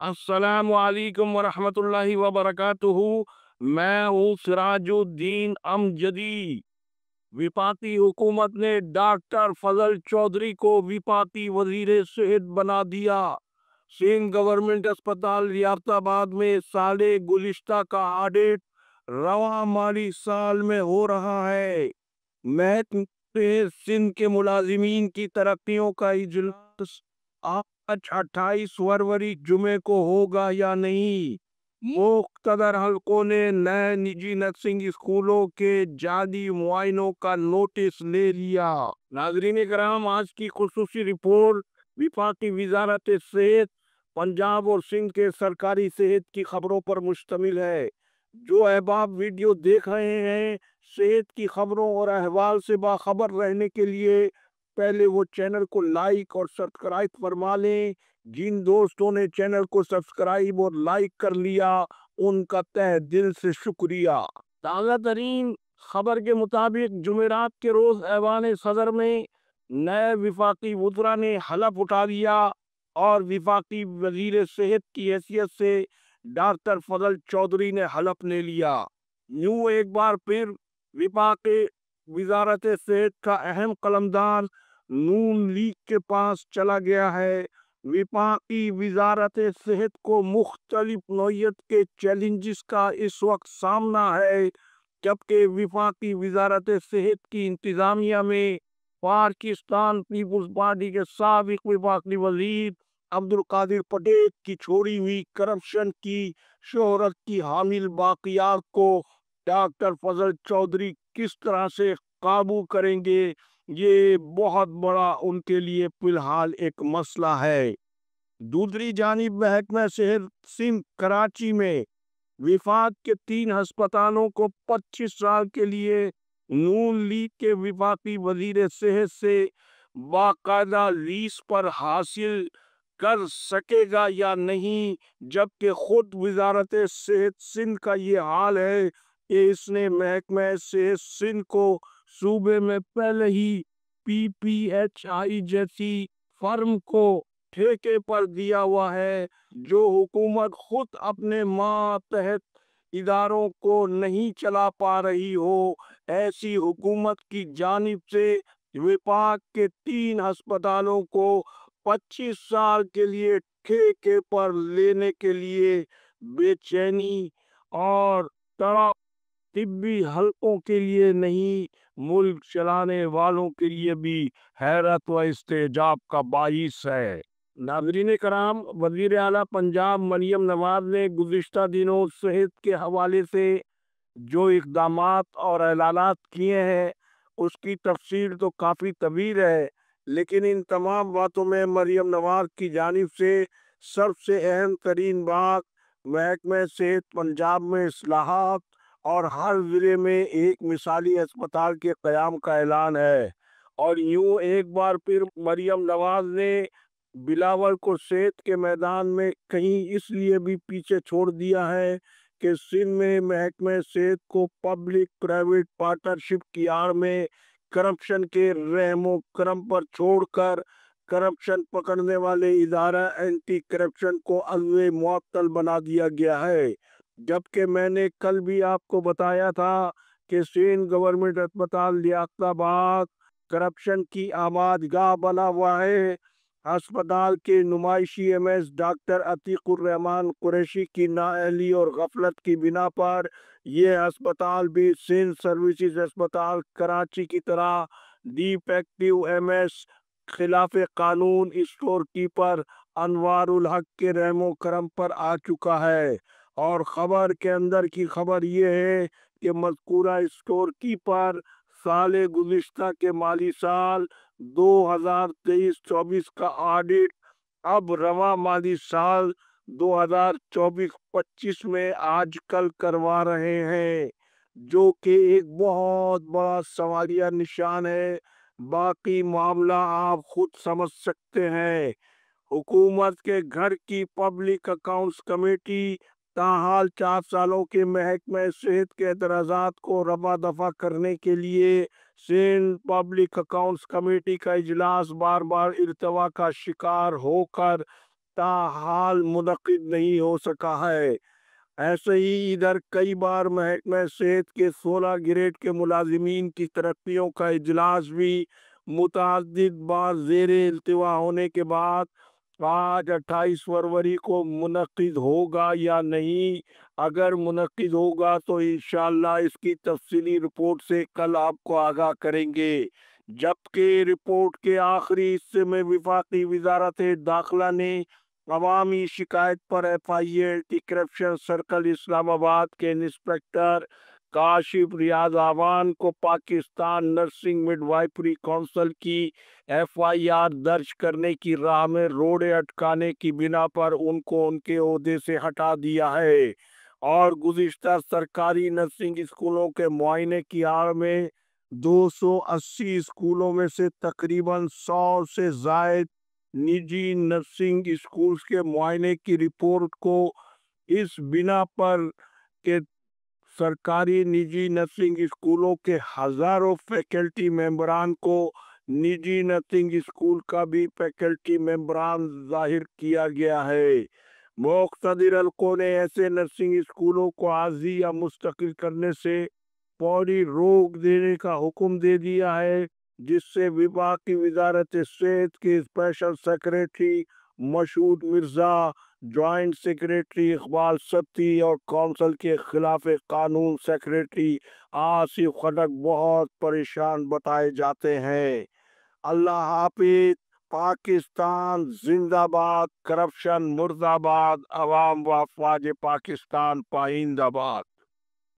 अस्सलाम वालेकुम वरहमतुल्लाहि वबरकातुहू। मैं हूँ सिराजुद्दीन अमजदी। विपाती हुकूमत ने डॉक्टर फजल चौधरी को विपाती वजीर सेहत बना दिया। सिंध गवर्नमेंट अस्पताल रियासताबाद में साले गुलिश्ता का ऑडिट रवा माली साल में हो रहा है। महकमे सिंध के मुलाजिमीन की तरक्कियों का इजलास आज 28 फरवरी जुमे को होगा या नहीं। मुख्तदर हलकों ने नए निजी नर्सिंग स्कूलों के जाली मुआयनों का नोटिस ले लिया। नाज़रीन कराम, आज की खुसूसी रिपोर्ट विफाकी वजारत सेहत पंजाब और सिंध के सरकारी सेहत की खबरों पर मुश्तमिल है। जो अहबाब वीडियो देख रहे हैं, सेहत की खबरों और अहवाल से बाखबर रहने के लिए पहले वो चैनल को लाइक और सब्सक्राइब फरमा लें। जिन दोस्तों ने चैनल को सब्सक्राइब और लाइक कर लिया, उनका तहे दिल से शुक्रिया। ताज़ा तरीन खबर के मुताबिक जुमेरात के रोज ऐवान सदर में नए विफाकी वज़रा ने हलफ उठा दिया और विफाकी वजीर सेहत की हैसियत से डॉक्टर फजल चौधरी ने हलफ ले लिया। यूं एक बार फिर विफाकी वजारत सेहत का अहम कलमदान नून लीग के पास चला गया है। विफाकी वजारत सेहत को मुख्तलिफ नौइयत के चैलेंजेस का इस वक्त सामना है, जबकि विफाकी वजारत सेहत की इंतजामिया में पाकिस्तान पीपुल्स पार्टी के साबिक विफाकी वजीर अब्दुल कादिर पटेल की छोड़ी हुई करप्शन की शोहरत की हामिल बाकियात को डॉक्टर फजल चौधरी किस तरह से काबू करेंगे, ये बहुत बड़ा उनके लिए फिलहाल एक मसला है। दूसरी जानिब महकमा सेहत सिंध कराची में विफाक के 3 अस्पतालों को 25 साल के लिए नून लीग के विफाकी वजीर सेहत से बाकायदा लीज पर हासिल कर सकेगा या नहीं, जबकि खुद वजारत सेहत सिंध का ये हाल है कि इसने महकमा सेहत सिंध को सूबे में पहले ही PPHI जैसी फर्म को ठेके पर दिया हुआ है, जो हुकूमत खुद अपने मातहत इदारों को नहीं चला पा रही हो। ऐसी हुकूमत की जानिब से विफाक के 3 अस्पतालों को 25 साल के लिए ठेके पर लेने के लिए बेचैनी और तड़प तिब्बी हलकों के लिए नहीं, मुल्क चलाने वालों के लिए भी हैरत व इस्तेजाब का बाइस है। नाज़रीन कराम, वज़ीर आला पंजाब मरियम नवाज ने गुज़िश्ता दिनों सेहत के हवाले से जो इक़दामात और ऐलानात किए हैं, उसकी तफसील तो काफ़ी तवील है, लेकिन इन तमाम बातों में मरियम नवाज की जानिब से सबसे अहम तरीन बात महकमा सेहत पंजाब में इस्लाहात और हर ज़िले में एक मिसाली अस्पताल के क़याम का ऐलान है। और यूँ एक बार फिर मरियम नवाज ने बिलावल को सेहत के मैदान में कहीं इसलिए भी पीछे छोड़ दिया है कि सिंध में महकमा सेहत को पब्लिक प्राइवेट पार्टनरशिप की आड़ में करप्शन के रहमो करम पर छोड़कर करप्शन पकड़ने वाले इदारा एंटी करप्शन को अज़्व मुअत्तल बना दिया गया है। जबकि मैंने कल भी आपको बताया था कि सिंध गवर्नमेंट अस्पताल रियासताबाद करप्शन की आमादगाह बना हुआ है। अस्पताल के नुमाइशी MS डॉक्टर अतीकुर रहमान कुरैशी की नाअहली और गफलत की बिना पर यह अस्पताल भी सिंध सर्विसेज अस्पताल कराची की तरह डिफेक्टिव MS खिलाफ कानून स्टोर कीपर अनवारुल हक के रहमो करम पर आ चुका है। और ख़बर के अंदर की खबर ये है कि मज़कूरा स्टोर कीपर साले गुज़िश्ता के माली साल 2023-24 का ऑडिट अब रवा माली साल 2024-25 में आजकल करवा रहे हैं, जो कि एक बहुत बड़ा सवालिया निशान है। बाकी मामला आप खुद समझ सकते हैं। हुकूमत के घर की पब्लिक अकाउंट्स कमेटी ताहाल 4 सालों के महकमा सेहत के एतराज़ात को रफा दफा करने के लिए सिंध पब्लिक अकाउंट्स कमेटी का इजलास बार बार इल्तवा का शिकार होकर تاحال منعقد نہیں ہو سکا ہے۔ ایسے ہی ادھر کئی بار محکمہ صحت کے 16 گریڈ کے ملازمین کی ترقیوں کا اجلاس بھی متعدد بار زیر التوا ہونے کے بعد آج 28 فروری کو منعقد ہوگا یا نہیں۔ اگر منعقد ہوگا تو انشاءاللہ اس کی تفصیلی رپورٹ سے کل آپ کو آگاہ کریں گے۔ جبکہ رپورٹ کے آخری حصے میں وفاقی وزارت داخلہ نے عوامی شکایت پر ایف آئی اے اینٹی کرپشن سرکل اسلام آباد کے انسپکٹر کاشف ریاض آوان کو پاکستان نرسنگ مڈ وائفری کونسل کی ایف آئی آر درج کرنے کی راہ میں روڑے اٹکانے کی بنا پر ان کو ان کے عہدے سے ہٹا دیا ہے، اور گزشتہ سرکاری نرسنگ اسکولوں کے معائنے کی آڑ میں 280 اسکولوں میں سے تقریباً 100 سے زائد نجی نرسنگ اسکولز کے معائنے کی رپورٹ کو اس بنا پر کہ سرکاری نجی نرسنگ اسکولوں کے ہزاروں فیکلٹی ممبران کو نجی نرسنگ اسکول کا بھی فیکلٹی ممبران ظاہر کیا گیا ہے۔ مقتدر حلقوں نے ایسے نرسنگ اسکولوں کو عارضی یا مستقل کرنے سے فوری روک دینے کا حکم دے دیا ہے، جس سے وفاقی وزارت صحت کے special secretary Mashhood Mirza, joint secretary Iqbal Sabti اور کونسل کے خلاف قانون سیکریٹری آصف خٹک بہت پریشان بتائے جاتے ہیں۔ اللہ حافظ۔ پاکستان زندہ باد، کرپشن مرد آباد، عوام و افواج پاکستان پائند آباد۔